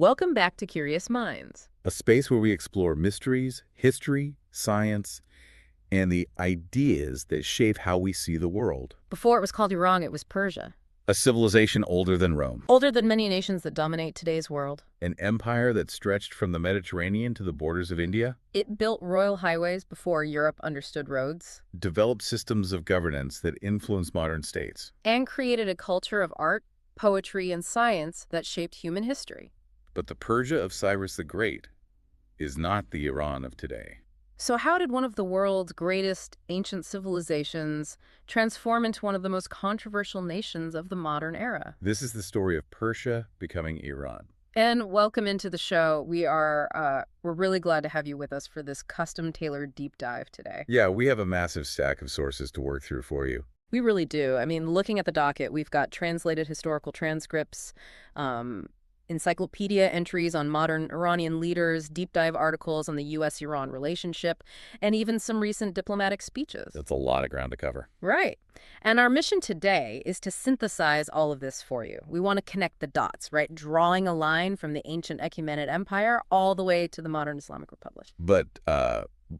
Welcome back to Curious Minds. A space where we explore mysteries, history, science, and the ideas that shape how we see the world. Before it was called Iran, it was Persia. A civilization older than Rome. Older than many nations that dominate today's world. An empire that stretched from the Mediterranean to the borders of India. It built royal highways before Europe understood roads. Developed systems of governance that influenced modern states. And created a culture of art, poetry, and science that shaped human history. But the Persia of Cyrus the Great is not the Iran of today. So how did one of the world's greatest ancient civilizations transform into one of the most controversial nations of the modern era? This is the story of Persia becoming Iran. And welcome into the show. We're really glad to have you with us for this custom-tailored deep dive today. Yeah, we have a massive stack of sources to work through for you. We really do. I mean, looking at the docket, we've got translated historical transcripts, encyclopedia entries on modern Iranian leaders, deep dive articles on the U.S.-Iran relationship, and even some recent diplomatic speeches. That's a lot of ground to cover. Right. And our mission today is to synthesize all of this for you. We want to connect the dots, right? Drawing a line from the ancient Achaemenid Empire all the way to the modern Islamic Republic. But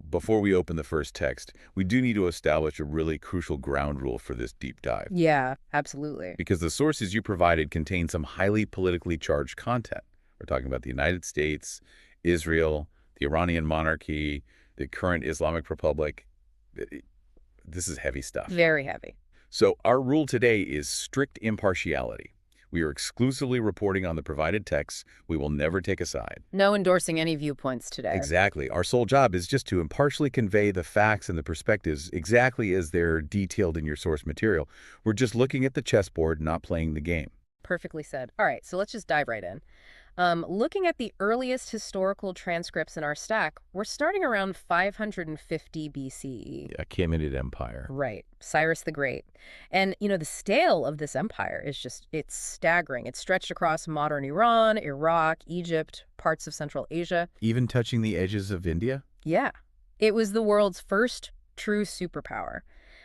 before we open the first text, we do need to establish a really crucial ground rule for this deep dive. Yeah, absolutely. Because the sources you provided contain some highly politically charged content. We're talking about the United States, Israel, the Iranian monarchy, the current Islamic Republic. This is heavy stuff. Very heavy. So our rule today is strict impartiality. We are exclusively reporting on the provided texts. We will never take a side. No endorsing any viewpoints today. Exactly. Our sole job is just to impartially convey the facts and the perspectives exactly as they're detailed in your source material. We're just looking at the chessboard, not playing the game. Perfectly said. All right, so let's just dive right in. Looking at the earliest historical transcripts in our stack, we're starting around 550 BCE. Achaemenid Empire. Right, Cyrus the Great. And, the scale of this empire is it's staggering. It's stretched across modern Iran, Iraq, Egypt, parts of Central Asia. Even touching the edges of India? Yeah. It was the world's first true superpower.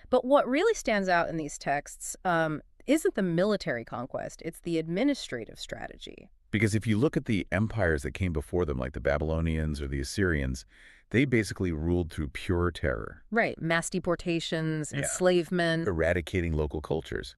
But what really stands out in these texts isn't the military conquest, it's the administrative strategy. Because if you look at the empires that came before them, like the Babylonians or the Assyrians, they basically ruled through pure terror. Right, mass deportations, enslavement. Eradicating local cultures.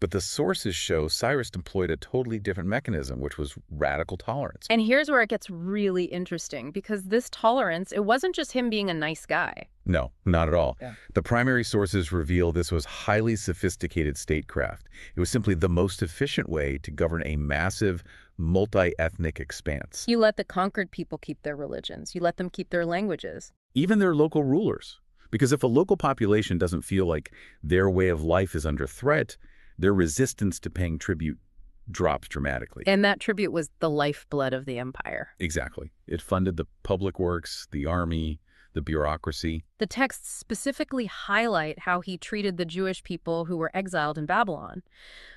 But the sources show Cyrus employed a totally different mechanism, which was radical tolerance. And here's where it gets really interesting, because this tolerance, it wasn't just him being a nice guy. No, not at all. Yeah. The primary sources reveal this was highly sophisticated statecraft. It was simply the most efficient way to govern a massive, multi-ethnic expanse. You let the conquered people keep their religions. You let them keep their languages. Even their local rulers. Because if a local population doesn't feel like their way of life is under threat, their resistance to paying tribute drops dramatically. And that tribute was the lifeblood of the empire. Exactly. It funded the public works, the army, the bureaucracy. The texts specifically highlight how he treated the Jewish people who were exiled in Babylon.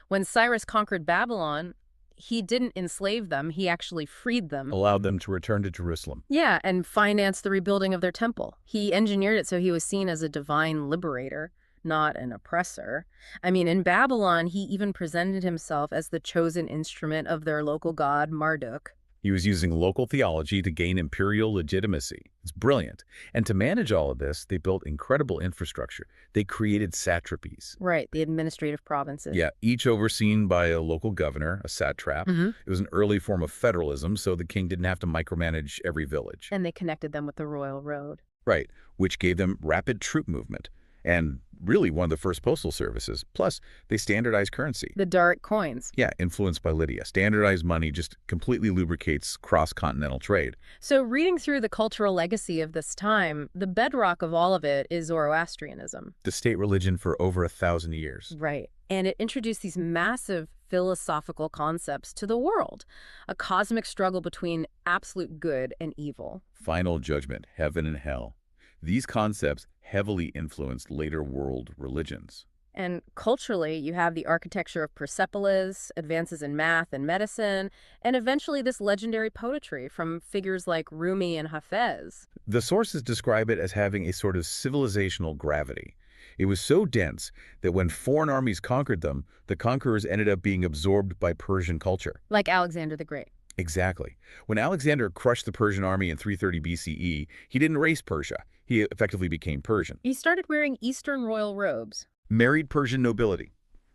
When Cyrus conquered Babylon, he didn't enslave them, he actually freed them. Allowed them to return to Jerusalem. Yeah, and financed the rebuilding of their temple. He engineered it so he was seen as a divine liberator, not an oppressor. I mean, in Babylon, he even presented himself as the chosen instrument of their local god, Marduk. He was using local theology to gain imperial legitimacy. It's brilliant. And to manage all of this, they built incredible infrastructure. They created satrapies. Right, the administrative provinces. Yeah, each overseen by a local governor, a satrap. It was an early form of federalism, so the king didn't have to micromanage every village. And they connected them with the royal road. Right, which gave them rapid troop movement. And really one of the first postal services. Plus, they standardized currency. The Daric coins. Yeah, influenced by Lydia. Standardized money just completely lubricates cross-continental trade. So reading through the cultural legacy of this time, the bedrock of all of it is Zoroastrianism. The state religion for over 1,000 years. Right. And it introduced these massive philosophical concepts to the world. A cosmic struggle between absolute good and evil. Final judgment, heaven and hell. These concepts heavily influenced later world religions. And culturally, you have the architecture of Persepolis, advances in math and medicine, and eventually this legendary poetry from figures like Rumi and Hafez. The sources describe it as having a sort of civilizational gravity. It was so dense that when foreign armies conquered them, the conquerors ended up being absorbed by Persian culture. Like Alexander the Great. Exactly. When Alexander crushed the Persian army in 330 BCE, he didn't erase Persia. He effectively became Persian. He started wearing Eastern royal robes. Married Persian nobility.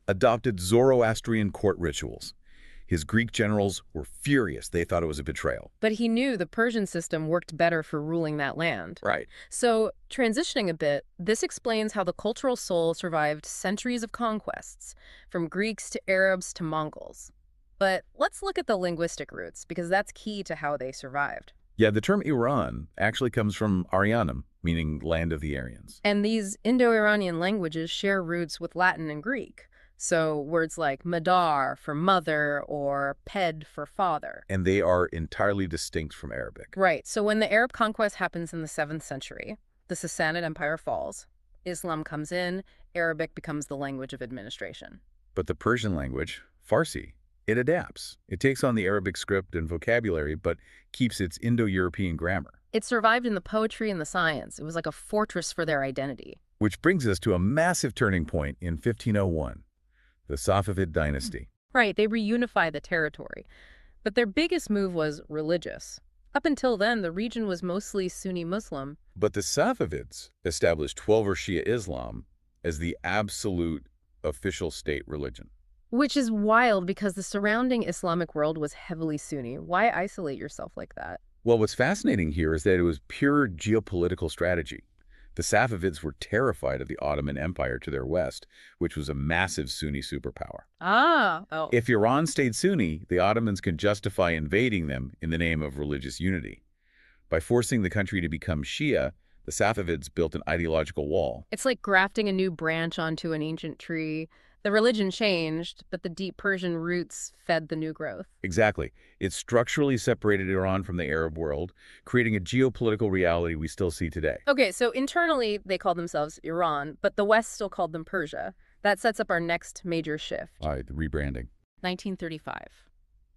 Adopted Zoroastrian court rituals. His Greek generals were furious. They thought it was a betrayal. But he knew the Persian system worked better for ruling that land. Right. So, transitioning a bit, this explains how the cultural soul survived centuries of conquests, from Greeks to Arabs to Mongols. But let's look at the linguistic roots, because that's key to how they survived. Yeah, the term Iran actually comes from Aryanum, meaning land of the Aryans. And these Indo-Iranian languages share roots with Latin and Greek. So words like madar for mother or ped for father. And they are entirely distinct from Arabic. Right. So when the Arab conquest happens in the 7th century, the Sassanid Empire falls, Islam comes in, Arabic becomes the language of administration. But the Persian language, Farsi, it adapts. It takes on the Arabic script and vocabulary, but keeps its Indo-European grammar. It survived in the poetry and the science. It was like a fortress for their identity. Which brings us to a massive turning point in 1501, the Safavid dynasty. Right, they reunified the territory. But their biggest move was religious. Up until then, the region was mostly Sunni Muslim. But the Safavids established Twelver Shia Islam as the absolute official state religion. Which is wild because the surrounding Islamic world was heavily Sunni. Why isolate yourself like that? Well, what's fascinating here is that it was pure geopolitical strategy. The Safavids were terrified of the Ottoman Empire to their west, which was a massive Sunni superpower. Oh. If Iran stayed Sunni, the Ottomans could justify invading them in the name of religious unity. By forcing the country to become Shia, the Safavids built an ideological wall. It's like grafting a new branch onto an ancient tree. The religion changed, but the deep Persian roots fed the new growth. Exactly. It structurally separated Iran from the Arab world, creating a geopolitical reality we still see today. Okay, so internally they called themselves Iran, but the West still called them Persia. That sets up our next major shift. All right, the rebranding. 1935.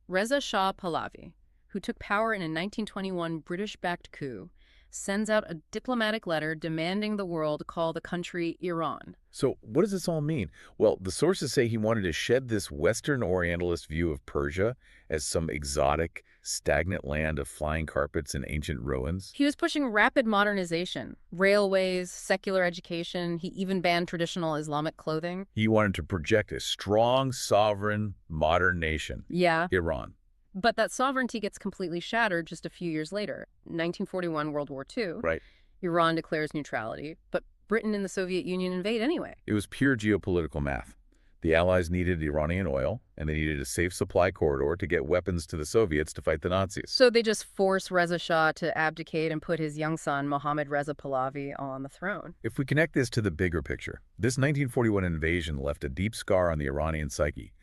Reza Shah Pahlavi, who took power in a 1921 British-backed coup, sends out a diplomatic letter demanding the world call the country Iran. So what does this all mean? Well, the sources say he wanted to shed this Western Orientalist view of Persia as some exotic, stagnant land of flying carpets and ancient ruins. He was pushing rapid modernization, railways, secular education. He even banned traditional Islamic clothing. He wanted to project a strong, sovereign, modern nation, Yeah. Iran. But that sovereignty gets completely shattered just a few years later. 1941, World War II. Right. Iran declares neutrality, but Britain and the Soviet Union invade anyway. It was pure geopolitical math. The Allies needed Iranian oil, and they needed a safe supply corridor to get weapons to the Soviets to fight the Nazis. So they just force Reza Shah to abdicate and put his young son, Mohammad Reza Pahlavi, on the throne. If we connect this to the bigger picture, this 1941 invasion left a deep scar on the Iranian psyche.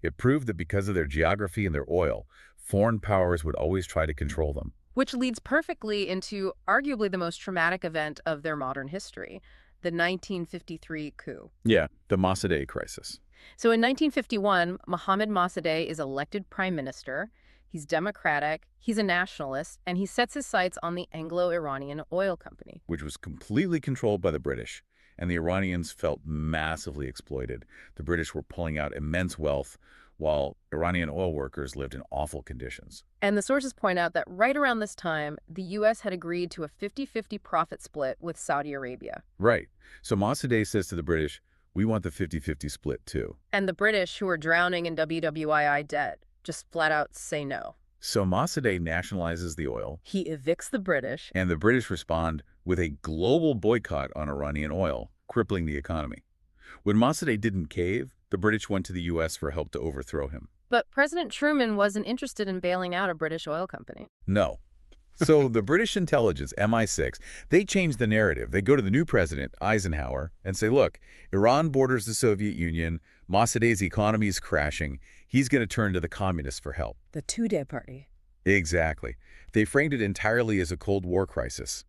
It proved that because of their geography and their oil, foreign powers would always try to control them. Which leads perfectly into arguably the most traumatic event of their modern history, the 1953 coup. Yeah, the Mossadegh crisis. So in 1951, Mohammad Mossadegh is elected prime minister. He's democratic, he's a nationalist, and he sets his sights on the Anglo-Iranian oil company. Which was completely controlled by the British, and the Iranians felt massively exploited. The British were pulling out immense wealth, while Iranian oil workers lived in awful conditions. And the sources point out that right around this time, the U.S. had agreed to a 50-50 profit split with Saudi Arabia. Right. So Mossadegh says to the British, we want the 50-50 split too. And the British, who are drowning in WWII debt, just flat out say no. So Mossadegh nationalizes the oil. He evicts the British. And the British respond with a global boycott on Iranian oil, crippling the economy. When Mossadegh didn't cave, the British went to the U.S. for help to overthrow him. But President Truman wasn't interested in bailing out a British oil company. No. So the British intelligence, MI6, they change the narrative. They go to the new president, Eisenhower, and say, look, Iran borders the Soviet Union, Mossadegh's economy is crashing, he's going to turn to the communists for help. The two-day party. Exactly. They framed it entirely as a Cold War crisis.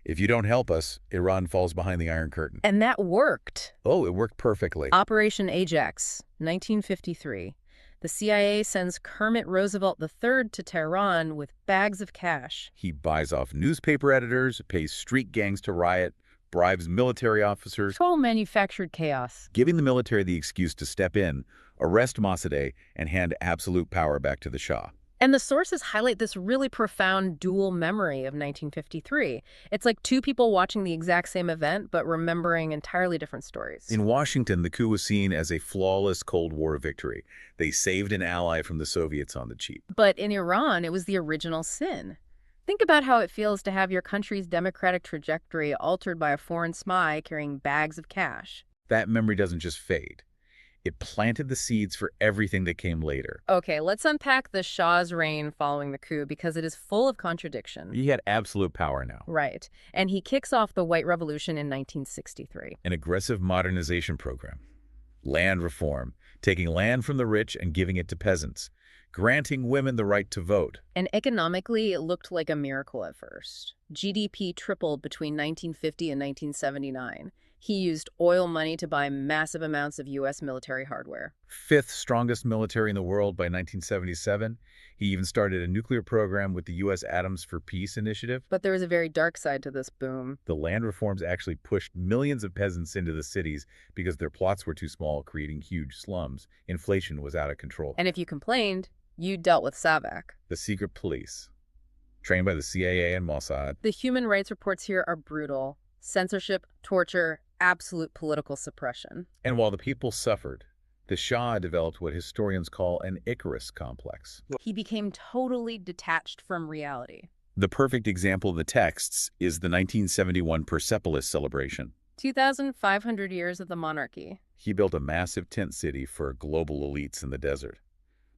If you don't help us, Iran falls behind the Iron Curtain. And that worked. Oh, it worked perfectly. Operation Ajax, 1953. The CIA sends Kermit Roosevelt III to Tehran with bags of cash. He buys off newspaper editors, pays street gangs to riot, bribes military officers. Total manufactured chaos. Giving the military the excuse to step in, arrest Mossadegh, and hand absolute power back to the Shah. And the sources highlight this really profound dual memory of 1953. It's like two people watching the exact same event, but remembering entirely different stories. In Washington, the coup was seen as a flawless Cold War victory. They saved an ally from the Soviets on the cheap. But in Iran, it was the original sin. Think about how it feels to have your country's democratic trajectory altered by a foreign spy carrying bags of cash. That memory doesn't just fade. It planted the seeds for everything that came later. Okay, let's unpack the Shah's reign following the coup because it is full of contradiction. He had absolute power now. Right. And he kicks off the White Revolution in 1963. An aggressive modernization program. Land reform, taking land from the rich and giving it to peasants. Granting women the right to vote. And economically, it looked like a miracle at first. GDP tripled between 1950 and 1979. He used oil money to buy massive amounts of U.S. military hardware. Fifth strongest military in the world by 1977. He even started a nuclear program with the U.S. Atoms for Peace initiative. But there was a very dark side to this boom. The land reforms actually pushed millions of peasants into the cities because their plots were too small, creating huge slums. Inflation was out of control. And if you complained, you dealt with SAVAK. The secret police, trained by the CIA and Mossad. The human rights reports here are brutal. Censorship, torture, absolute political suppression. And while the people suffered, the Shah developed what historians call an Icarus complex. He became totally detached from reality. The perfect example of the texts is the 1971 Persepolis celebration. 2,500 years of the monarchy. He built a massive tent city for global elites in the desert.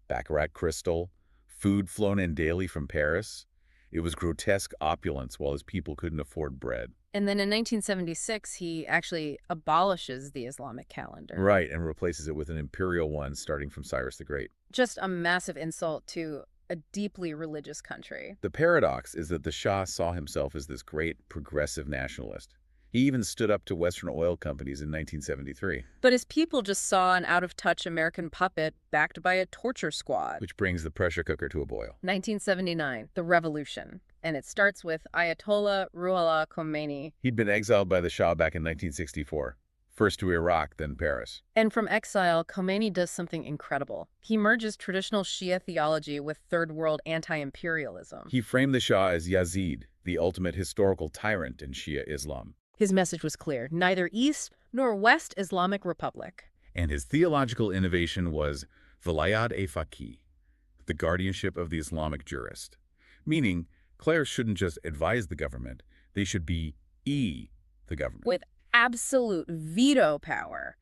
Baccarat crystal, food flown in daily from Paris. It was grotesque opulence while his people couldn't afford bread. And then in 1976, he actually abolishes the Islamic calendar. Right, and replaces it with an imperial one starting from Cyrus the Great. Just a massive insult to a deeply religious country. The paradox is that the Shah saw himself as this great progressive nationalist. He even stood up to Western oil companies in 1973. But his people just saw an out-of-touch American puppet backed by a torture squad. Which brings the pressure cooker to a boil. 1979, the revolution. And it starts with Ayatollah Ruhollah Khomeini. He'd been exiled by the Shah back in 1964. First to Iraq, then Paris. And from exile, Khomeini does something incredible. He merges traditional Shia theology with third world anti-imperialism. He framed the Shah as Yazid, the ultimate historical tyrant in Shia Islam. His message was clear: neither East nor West Islamic Republic. And his theological innovation was Vilayat-e-Faqih, the guardianship of the Islamic jurist. Meaning, clerics shouldn't just advise the government, they should be the government. With absolute veto power.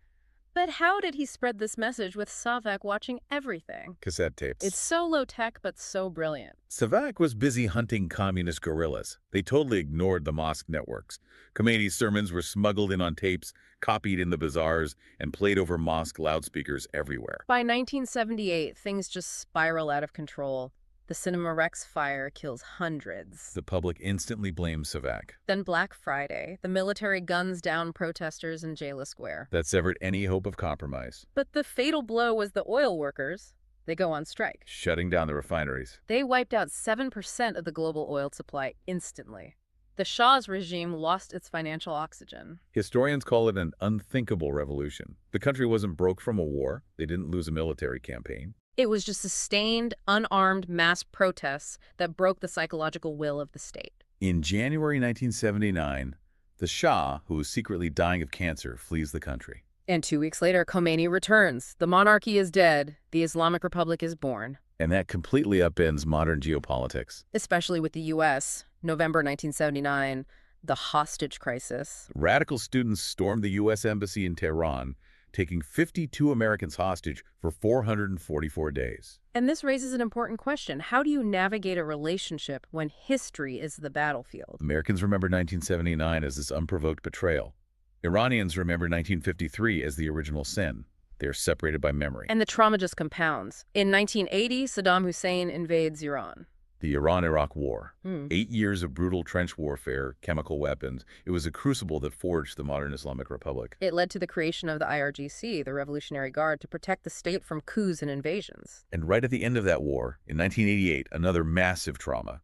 But how did he spread this message with SAVAK watching everything? Cassette tapes. It's so low-tech, but so brilliant. SAVAK was busy hunting communist guerrillas. They totally ignored the mosque networks. Khomeini's sermons were smuggled in on tapes, copied in the bazaars, and played over mosque loudspeakers everywhere. By 1978, things just spiral out of control. The Cinema Rex fire kills hundreds. The public instantly blames SAVAK. Then Black Friday, the military guns down protesters in Jala Square. That severed any hope of compromise. But the fatal blow was the oil workers. They go on strike. Shutting down the refineries. They wiped out 7% of the global oil supply instantly. The Shah's regime lost its financial oxygen. Historians call it an unthinkable revolution. The country wasn't broke from a war. They didn't lose a military campaign. It was just sustained, unarmed mass protests that broke the psychological will of the state. In January 1979, the Shah, who was secretly dying of cancer, flees the country. And 2 weeks later, Khomeini returns. The monarchy is dead. The Islamic Republic is born. And that completely upends modern geopolitics. Especially with the U.S. November 1979, the hostage crisis. Radical students stormed the U.S. Embassy in Tehran, taking 52 Americans hostage for 444 days. And this raises an important question. How do you navigate a relationship when history is the battlefield? Americans remember 1979 as this unprovoked betrayal. Iranians remember 1953 as the original sin. They are separated by memory. And the trauma just compounds. In 1980, Saddam Hussein invades Iran. The Iran-Iraq War. 8 years of brutal trench warfare, chemical weapons. It was a crucible that forged the modern Islamic Republic. It led to the creation of the IRGC, the Revolutionary Guard, to protect the state from coups and invasions. And right at the end of that war, in 1988, another massive trauma.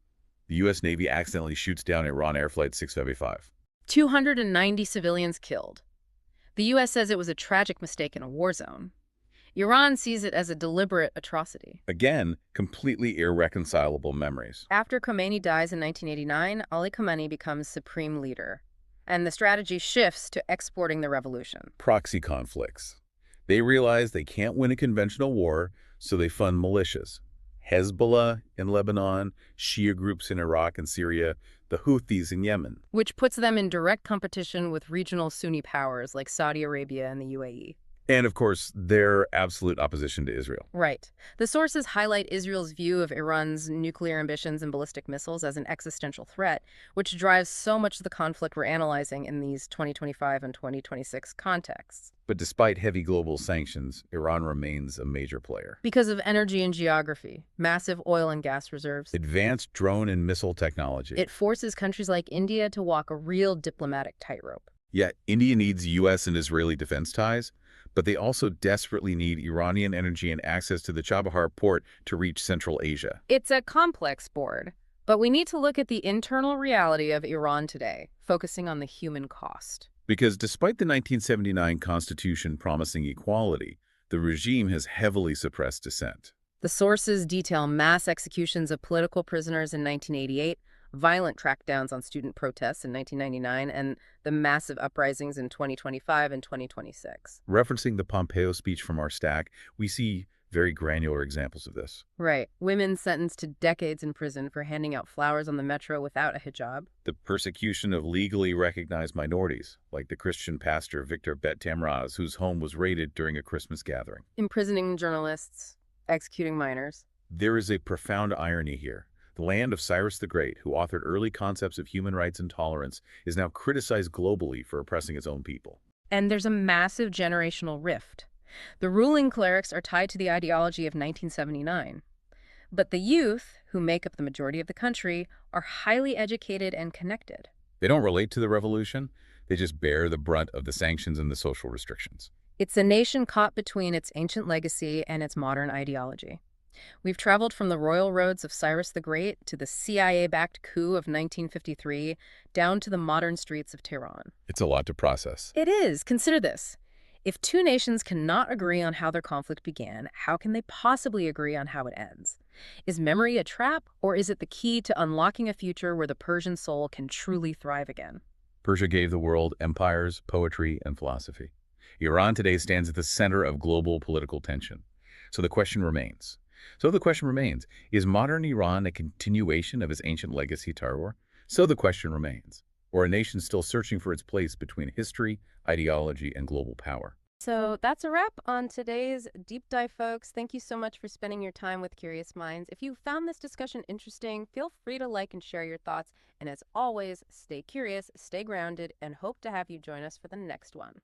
The U.S. Navy accidentally shoots down Iran Air Flight 655. 290 civilians killed. The U.S. says it was a tragic mistake in a war zone. Iran sees it as a deliberate atrocity. Again, completely irreconcilable memories. After Khomeini dies in 1989, Ali Khamenei becomes supreme leader, and the strategy shifts to exporting the revolution. Proxy conflicts. They realize they can't win a conventional war, so they fund militias. Hezbollah in Lebanon, Shia groups in Iraq and Syria, the Houthis in Yemen. Which puts them in direct competition with regional Sunni powers like Saudi Arabia and the UAE. And, of course, their absolute opposition to Israel. Right. The sources highlight Israel's view of Iran's nuclear ambitions and ballistic missiles as an existential threat, which drives so much of the conflict we're analyzing in these 2025 and 2026 contexts. But despite heavy global sanctions, Iran remains a major player. Because of energy and geography, massive oil and gas reserves. Advanced drone and missile technology. It forces countries like India to walk a real diplomatic tightrope. Yet, India needs U.S. and Israeli defense ties, but they also desperately need Iranian energy and access to the Chabahar port to reach Central Asia. It's a complex board, but we need to look at the internal reality of Iran today, focusing on the human cost. Because despite the 1979 constitution promising equality, the regime has heavily suppressed dissent. The sources detail mass executions of political prisoners in 1988, violent crackdowns on student protests in 1999, and the massive uprisings in 2025 and 2026. Referencing the Pompeo speech from our stack, we see very granular examples of this. Right. Women sentenced to decades in prison for handing out flowers on the metro without a hijab. The persecution of legally recognized minorities, like the Christian pastor Victor Bet Tamraz, whose home was raided during a Christmas gathering. Imprisoning journalists, executing minors. There is a profound irony here. The land of Cyrus the Great, who authored early concepts of human rights and tolerance, is now criticized globally for oppressing its own people. And there's a massive generational rift. The ruling clerics are tied to the ideology of 1979. But the youth, who make up the majority of the country, are highly educated and connected. They don't relate to the revolution. They just bear the brunt of the sanctions and the social restrictions. It's a nation caught between its ancient legacy and its modern ideology. We've traveled from the royal roads of Cyrus the Great to the CIA-backed coup of 1953, down to the modern streets of Tehran. It's a lot to process. It is. Consider this. If two nations cannot agree on how their conflict began, how can they possibly agree on how it ends? Is memory a trap, or is it the key to unlocking a future where the Persian soul can truly thrive again? Persia gave the world empires, poetry, and philosophy. Iran today stands at the center of global political tension. So the question remains, is modern Iran a continuation of its ancient legacy terror? So the question remains, or a nation still searching for its place between history, ideology, and global power? So that's a wrap on today's deep dive, folks. Thank you so much for spending your time with Curious Minds. If you found this discussion interesting, feel free to like and share your thoughts. And as always, stay curious, stay grounded, and hope to have you join us for the next one.